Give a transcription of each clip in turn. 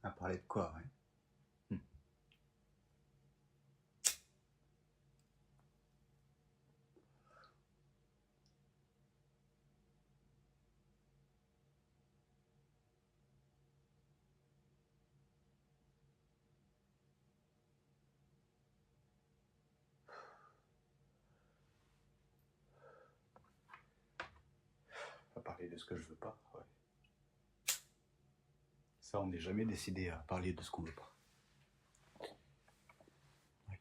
À parler de quoi, ouais. À parler de ce que je veux pas, ouais. Ça, on n'est jamais décidé à parler de ce qu'on veut pas. Ouais.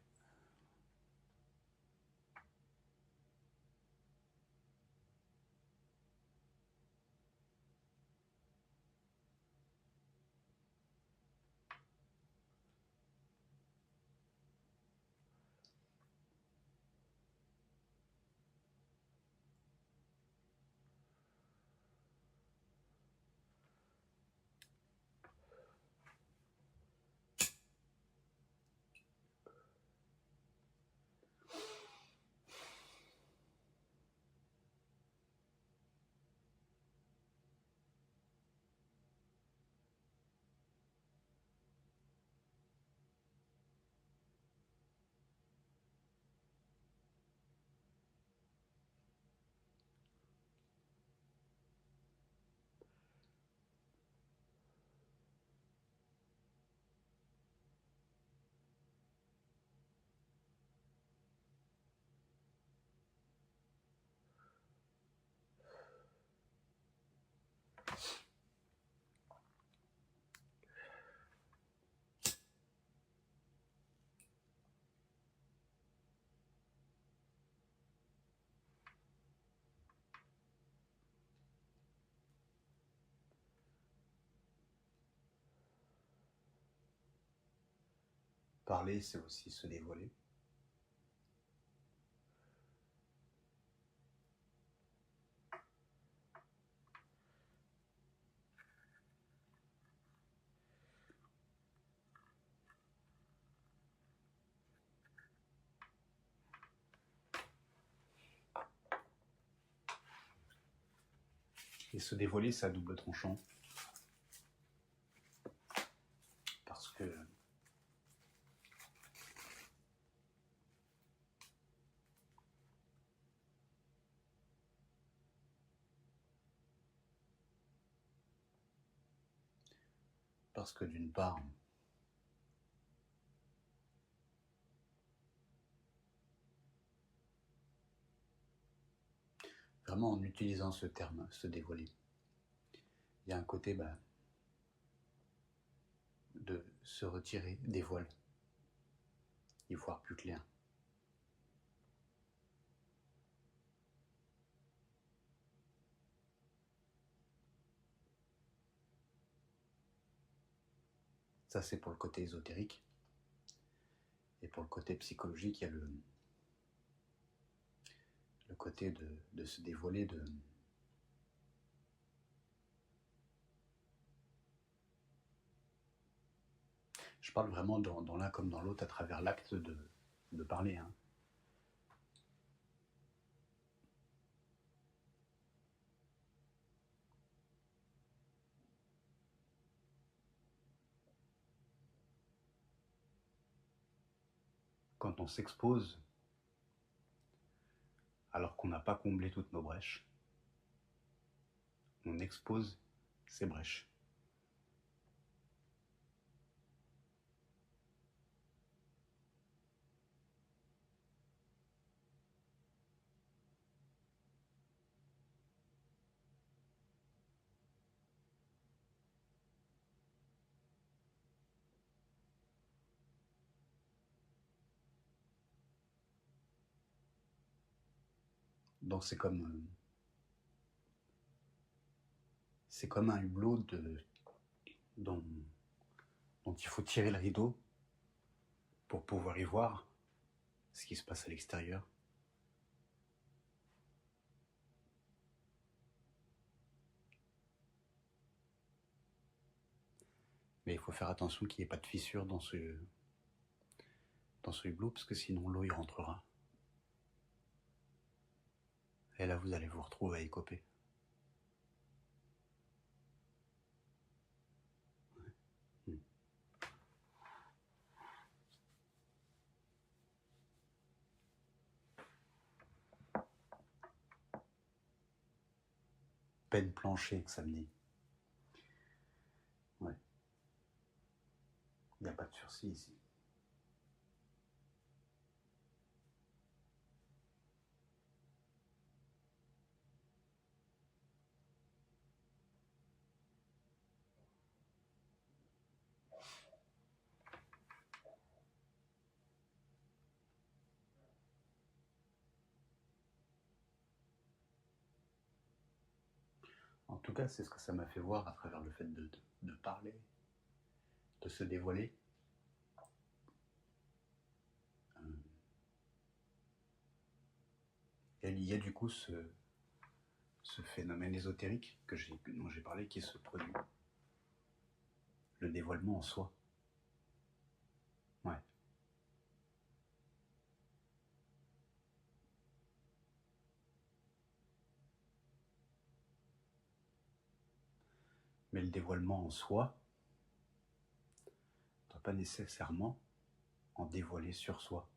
Parler, c'est aussi se dévoiler. Et se dévoiler, c'est à double tranchant. Parce que d'une part, vraiment en utilisant ce terme, se dévoiler, il y a un côté de se retirer des voiles, y voir plus clair. Ça, c'est pour le côté ésotérique. Et pour le côté psychologique, il y a le côté de se dévoiler, Je parle vraiment dans l'un comme dans l'autre à travers l'acte de parler. Hein. Quand on s'expose, alors qu'on n'a pas comblé toutes nos brèches, on expose ces brèches. Donc c'est comme un hublot dont il faut tirer le rideau pour pouvoir y voir ce qui se passe à l'extérieur. Mais il faut faire attention qu'il n'y ait pas de fissure dans ce hublot, parce que sinon l'eau y rentrera. Et là, vous allez vous retrouver à écoper. peine plancher que samedi. Ouais. Il n'y a pas de sursis ici. En tout cas, c'est ce que ça m'a fait voir à travers le fait de parler, de se dévoiler. Il y a du coup ce phénomène ésotérique dont j'ai parlé qui se produit. Le dévoilement en soi. Ouais. Mais le dévoilement en soi ne doit pas nécessairement en dévoiler sur soi.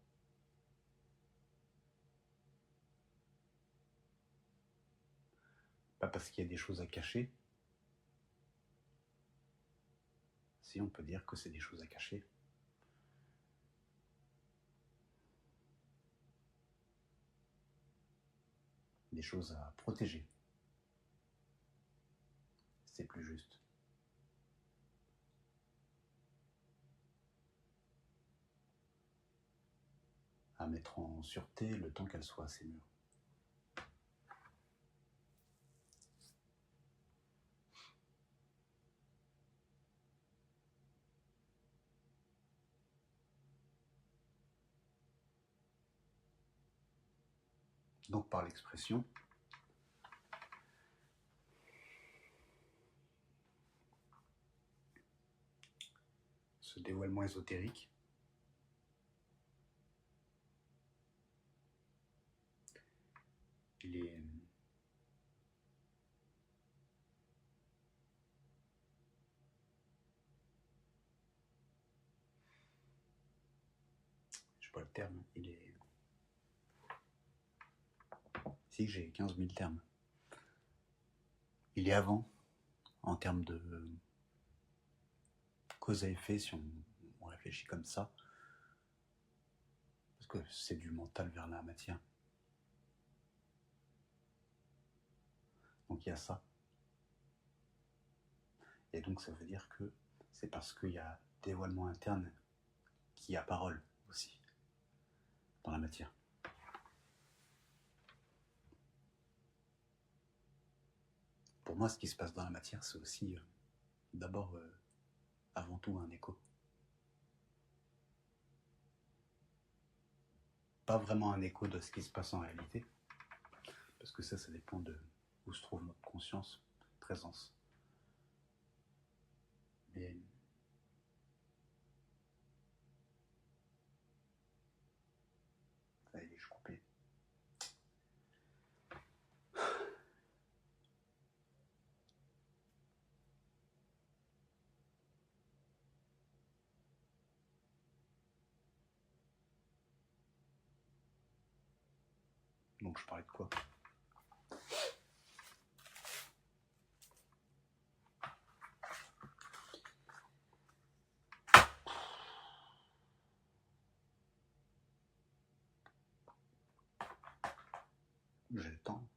Pas parce qu'il y a des choses à cacher. Si on peut dire que c'est des choses à cacher. Des choses à protéger. C'est plus juste. À mettre en sûreté le temps qu'elle soit assez mûre. Donc par l'expression, ce dévoilement ésotérique il est je sais pas le terme, il est si j'ai 15 000 termes. Il est avant en termes de cause à effet si on réfléchit comme ça. Parce que c'est du mental vers la matière. Donc il y a ça. Et donc ça veut dire que c'est parce qu'il y a dévoilement interne qu'il y a parole aussi dans la matière. Pour moi, ce qui se passe dans la matière, c'est aussi d'abord, avant tout, un écho. Pas vraiment un écho de ce qui se passe en réalité, parce que ça dépend de où se trouve notre conscience, présence. Mais ça y est, je suis coupé. Donc je parlais de quoi? J'ai le temps.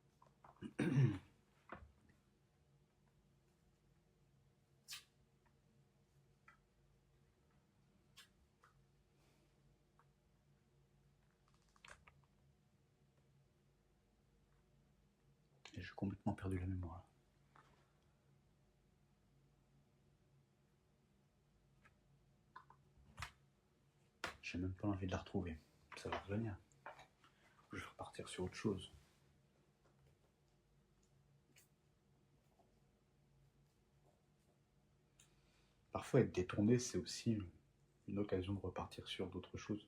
Et j'ai complètement perdu la mémoire. J'ai même pas envie de la retrouver. Ça va revenir. Je vais repartir sur autre chose. Parfois, être détourné, c'est aussi une occasion de repartir sur d'autres choses.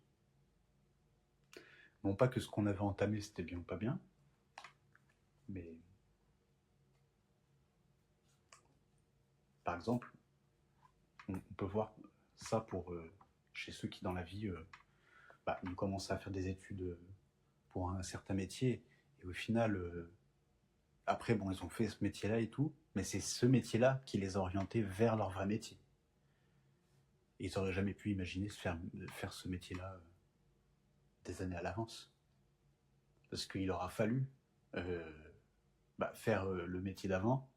Non pas que ce qu'on avait entamé, c'était bien ou pas bien, mais par exemple, on peut voir ça chez ceux qui, dans la vie, ont commencé à faire des études pour un certain métier, et au final, après, bon, ils ont fait ce métier-là et tout, mais c'est ce métier-là qui les a orientés vers leur vrai métier. Et ils n'auraient jamais pu imaginer faire ce métier-là des années à l'avance. Parce qu'il aura fallu euh, faire le métier d'avant,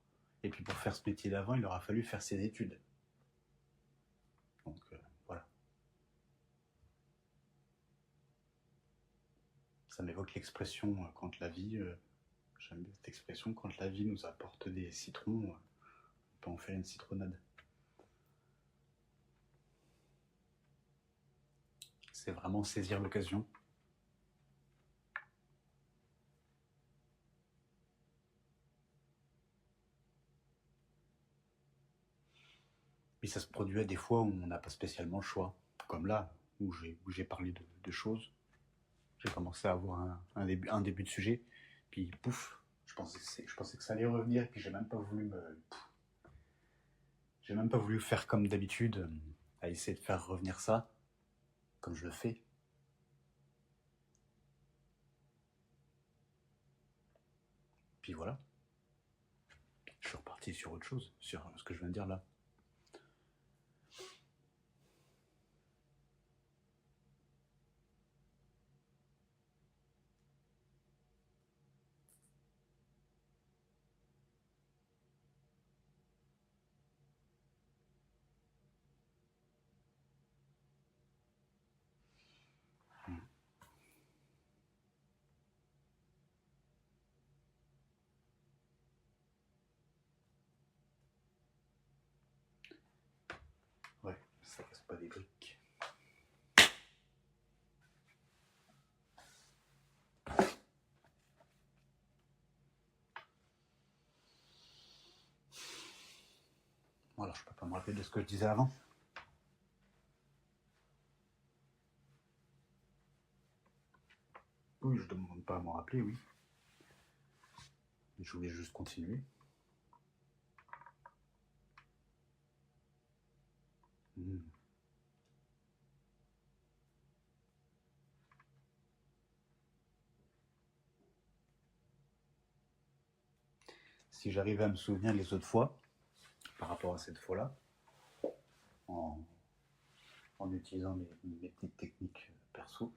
et puis pour faire ce métier d'avant, il aura fallu faire ses études. Donc voilà. Ça m'évoque l'expression quand la vie, j'aime bien cette expression, quand la vie nous apporte des citrons, on peut en faire une citronnade. C'est vraiment saisir l'occasion. Puis ça se produit à des fois où on n'a pas spécialement le choix. Comme là, où j'ai parlé de choses. J'ai commencé à avoir un début de sujet. Puis pouf, je pensais que ça allait revenir. Et puis j'ai même pas voulu faire comme d'habitude, à essayer de faire revenir ça, comme je le fais. Puis voilà. Je suis reparti sur autre chose, sur ce que je viens de dire là. Ouais, ça casse pas des briques. Bon, alors je peux pas me rappeler de ce que je disais avant. Oui, je ne demande pas à m'en rappeler, oui. Je voulais juste continuer. Mmh. Si j'arrivais à me souvenir les autres fois, par rapport à cette fois-là, en, en utilisant mes petites techniques perso,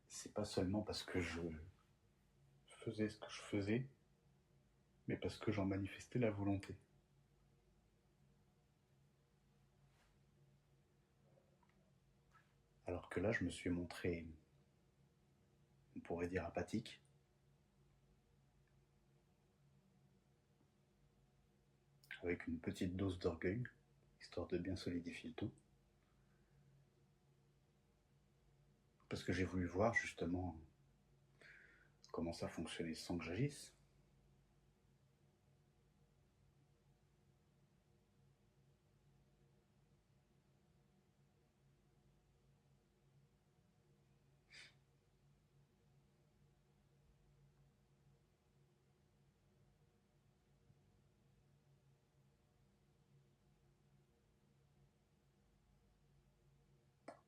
c'est pas seulement parce que je faisais ce que je faisais, mais parce que j'en manifestais la volonté. Alors que là, je me suis montré, on pourrait dire, apathique, avec une petite dose d'orgueil, histoire de bien solidifier le tout. Parce que j'ai voulu voir justement comment ça fonctionnait sans que j'agisse.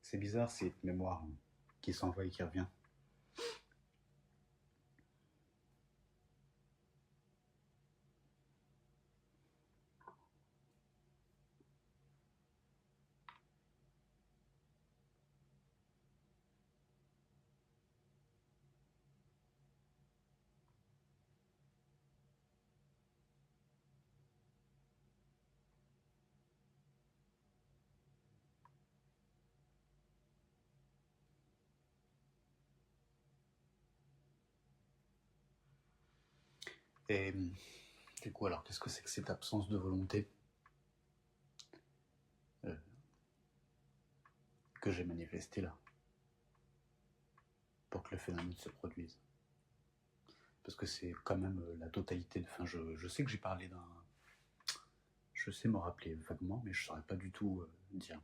C'est bizarre cette mémoire qui s'envoie et qui revient. Et du coup, alors qu'est-ce que c'est que cette absence de volonté que j'ai manifestée là pour que le phénomène se produise? Parce que c'est quand même la totalité. Enfin, je sais que j'ai parlé d'un. Je sais me rappeler vaguement, mais je ne saurais pas du tout dire.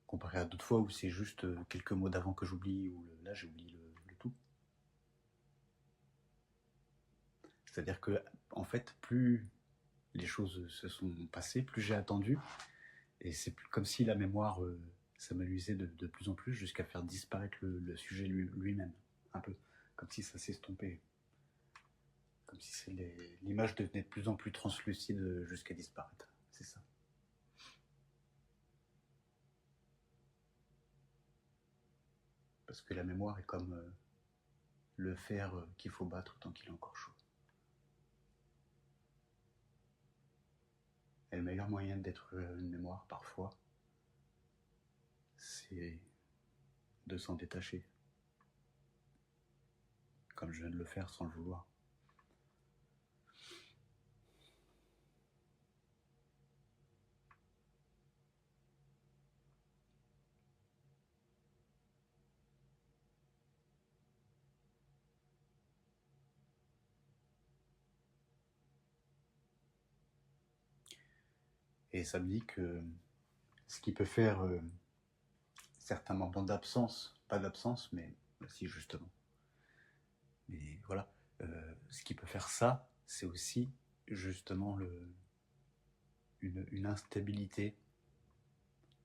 Comparé à d'autres fois où c'est juste quelques mots d'avant que j'oublie, ou là j'ai oublié le tout. C'est-à-dire que, en fait, plus les choses se sont passées, plus j'ai attendu, et c'est comme si la mémoire ça m'amusait de plus en plus jusqu'à faire disparaître le sujet lui-même, un peu, comme si ça s'estompait, comme si l'image devenait de plus en plus translucide jusqu'à disparaître, c'est ça. Parce que la mémoire est comme le fer qu'il faut battre tant qu'il est encore chaud. Et le meilleur moyen d'être une mémoire, parfois, c'est de s'en détacher, comme je viens de le faire sans le vouloir. Et ça me dit que ce qui peut faire certains moments d'absence, pas d'absence, mais si justement. Mais voilà, ce qui peut faire ça, c'est aussi justement une instabilité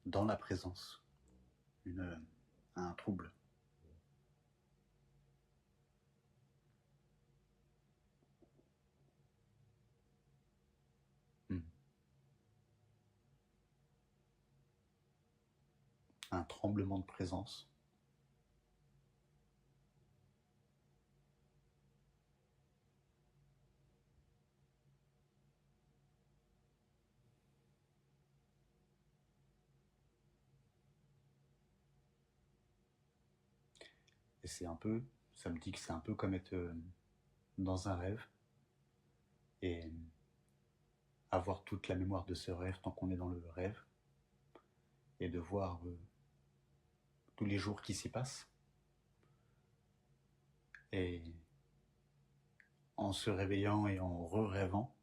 dans la présence, un trouble. Un tremblement de présence. Et c'est un peu, ça me dit que c'est un peu comme être dans un rêve et avoir toute la mémoire de ce rêve tant qu'on est dans le rêve et de voir tous les jours qui s'y passent. Et en se réveillant et en re-rêvant,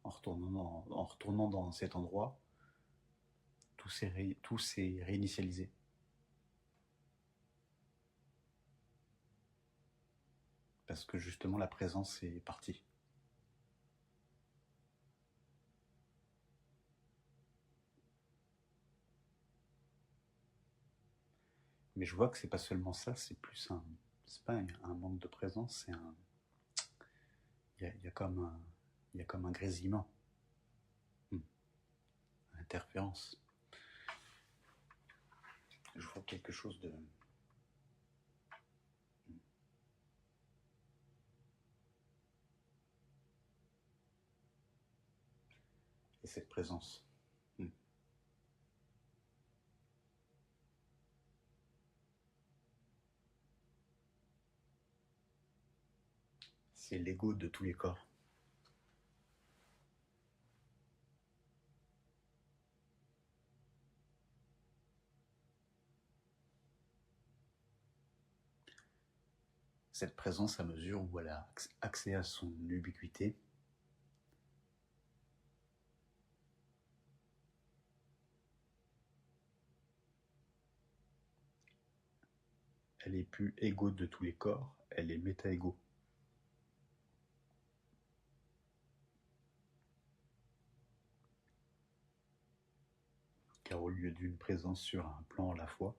en retournant dans cet endroit, tout s'est réinitialisé. Parce que justement la présence est partie. Mais je vois que c'est pas seulement ça, c'est plus c'est pas un manque de présence, c'est il y a comme un grésillement, interférence. Je vois quelque chose de et cette présence. C'est l'ego de tous les corps. Cette présence, à mesure où elle a accès à son ubiquité, elle est plus égo de tous les corps, elle est méta-égo. Car au lieu d'une présence sur un plan à la fois,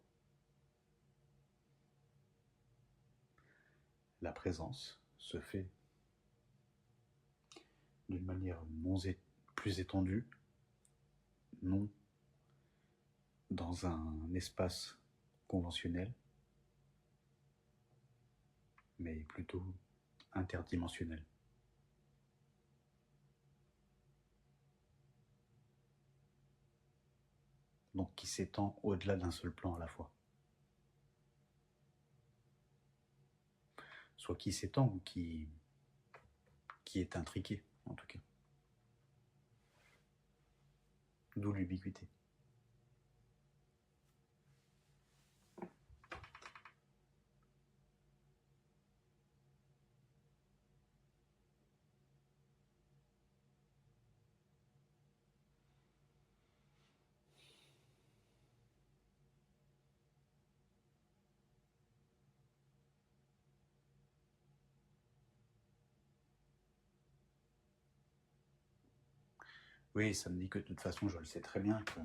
la présence se fait d'une manière plus étendue, non dans un espace conventionnel, mais plutôt interdimensionnel. Donc qui s'étend au-delà d'un seul plan à la fois. Soit qui s'étend ou qui est intriqué, en tout cas. D'où l'ubiquité. Oui, ça me dit que de toute façon, je le sais très bien que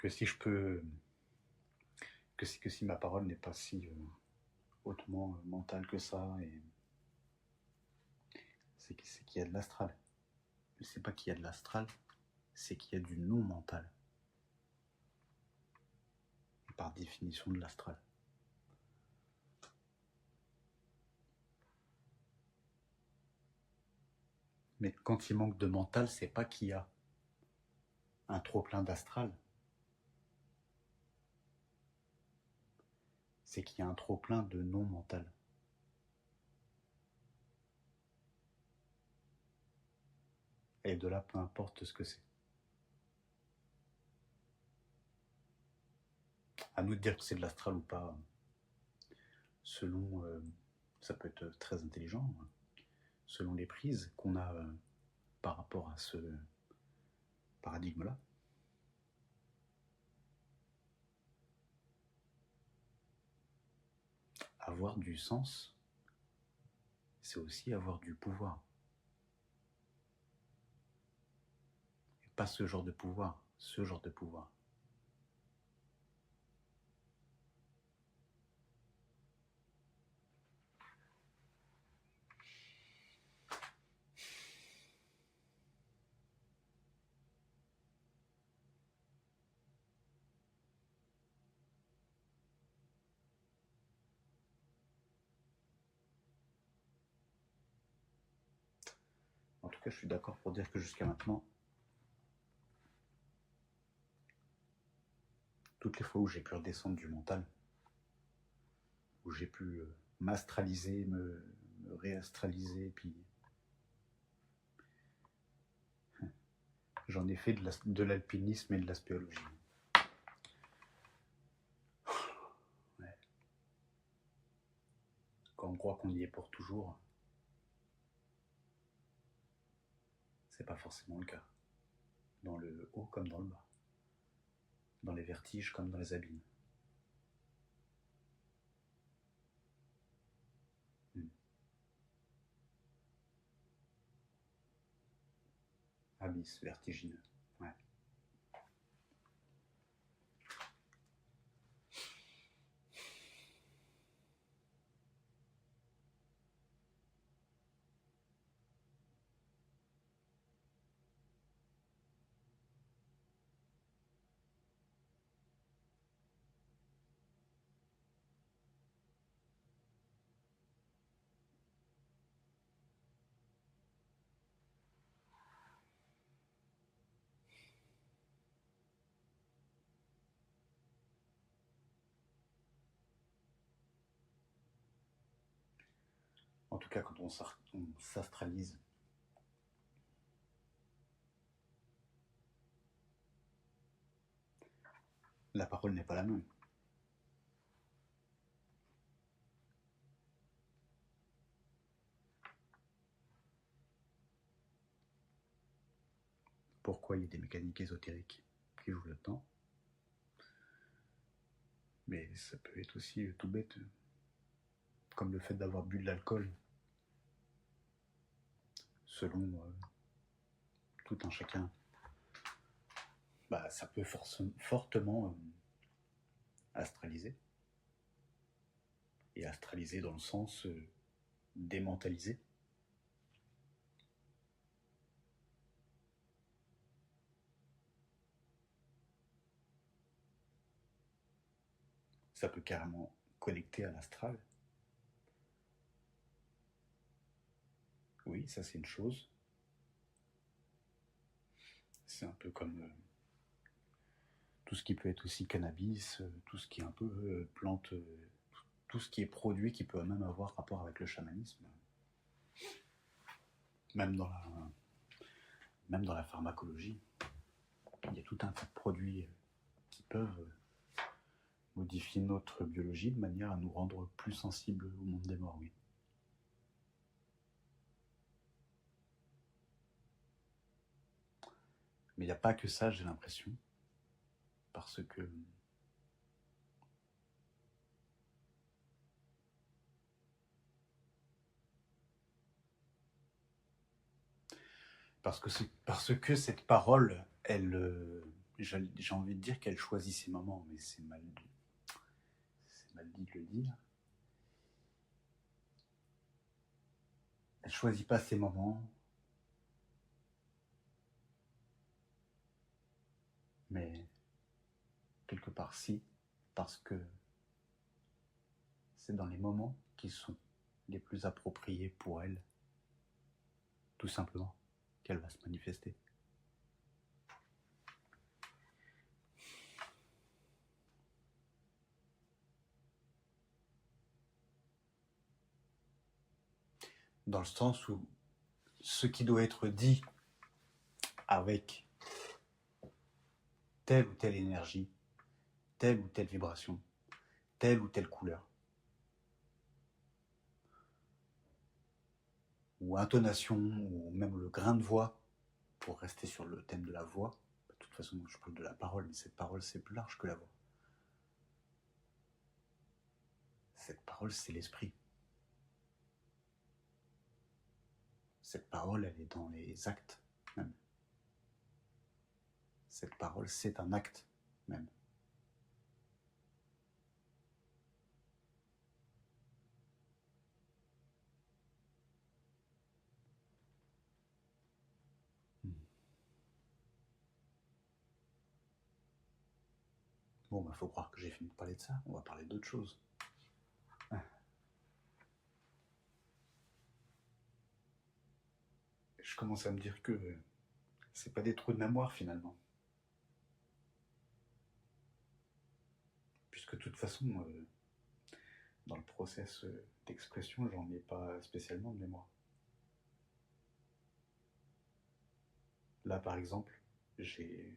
que si je peux, que si ma parole n'est pas si hautement mentale que ça, et c'est qu'il y a de l'astral. Mais c'est pas qu'il y a de l'astral, c'est qu'il y a du non mental. Par définition de l'astral. Mais quand il manque de mental, c'est pas qu'il y a un trop-plein d'astral. C'est qu'il y a un trop-plein de non-mental. Et de là, peu importe ce que c'est. À nous de dire que c'est de l'astral ou pas, selon, ça peut être très intelligent, selon les prises qu'on a par rapport à ce paradigme-là. Avoir du sens, c'est aussi avoir du pouvoir. Et pas ce genre de pouvoir, ce genre de pouvoir. En tout cas, je suis d'accord pour dire que jusqu'à maintenant, toutes les fois où j'ai pu redescendre du mental, où j'ai pu m'astraliser, me réastraliser, puis j'en ai fait de l'alpinisme et de la spéologie. Ouais. Quand on croit qu'on y est pour toujours, c'est pas forcément le cas. Dans le haut comme dans le bas. Dans les vertiges comme dans les abîmes. Abysse vertigineux. Ouais. En tout cas, quand on s'astralise, la parole n'est pas la même. Pourquoi il y a des mécaniques ésotériques qui jouent là-dedans? Mais ça peut être aussi tout bête, comme le fait d'avoir bu de l'alcool, selon tout un chacun. Bah, ça peut fortement astraliser. Et astraliser dans le sens démentaliser. Ça peut carrément connecter à l'astral. Oui, ça c'est une chose. C'est un peu comme tout ce qui peut être aussi cannabis, tout ce qui est un peu plante, tout ce qui est produit qui peut même avoir rapport avec le chamanisme. Même dans la pharmacologie, il y a tout un tas de produits qui peuvent modifier notre biologie de manière à nous rendre plus sensibles au monde des morts, oui. Mais il n'y a pas que ça, j'ai l'impression. Parce que parce que cette parole, elle j'ai envie de dire qu'elle choisit ses moments, mais c'est mal dit de le dire. Elle choisit pas ses moments, mais quelque part si, parce que c'est dans les moments qui sont les plus appropriés pour elle, tout simplement, qu'elle va se manifester. Dans le sens où ce qui doit être dit avec telle ou telle énergie, telle ou telle vibration, telle ou telle couleur, ou intonation, ou même le grain de voix, pour rester sur le thème de la voix. De toute façon, je parle de la parole, mais cette parole, c'est plus large que la voix. Cette parole, c'est l'esprit. Cette parole, elle est dans les actes, même. Cette parole, c'est un acte, même. Bon, bah, faut croire que j'ai fini de parler de ça. On va parler d'autre chose. Je commence à me dire que c'est pas des trous de mémoire, finalement. Puisque de toute façon, dans le process d'expression, j'en ai pas spécialement de mémoire. Là, par exemple, j'ai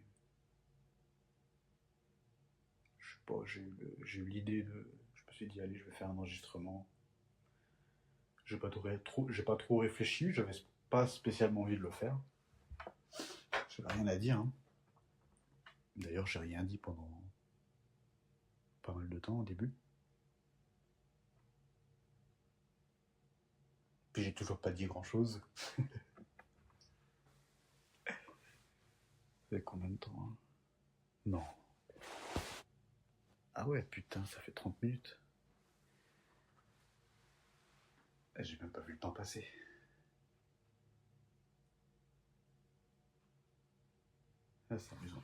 eu l'idée de... Je me suis dit, allez, je vais faire un enregistrement. J'ai pas trop réfléchi, j'avais pas spécialement envie de le faire. J'avais rien à dire. Hein. D'ailleurs, j'ai rien dit pendant pas mal de temps au début. Puis j'ai toujours pas dit grand chose. Ça fait combien de temps hein? Non. Ah ouais, putain, ça fait 30 minutes. J'ai même pas vu le temps passer. Ah, c'est amusant.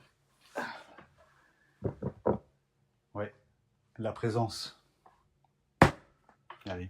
Ouais, la présence. Allez.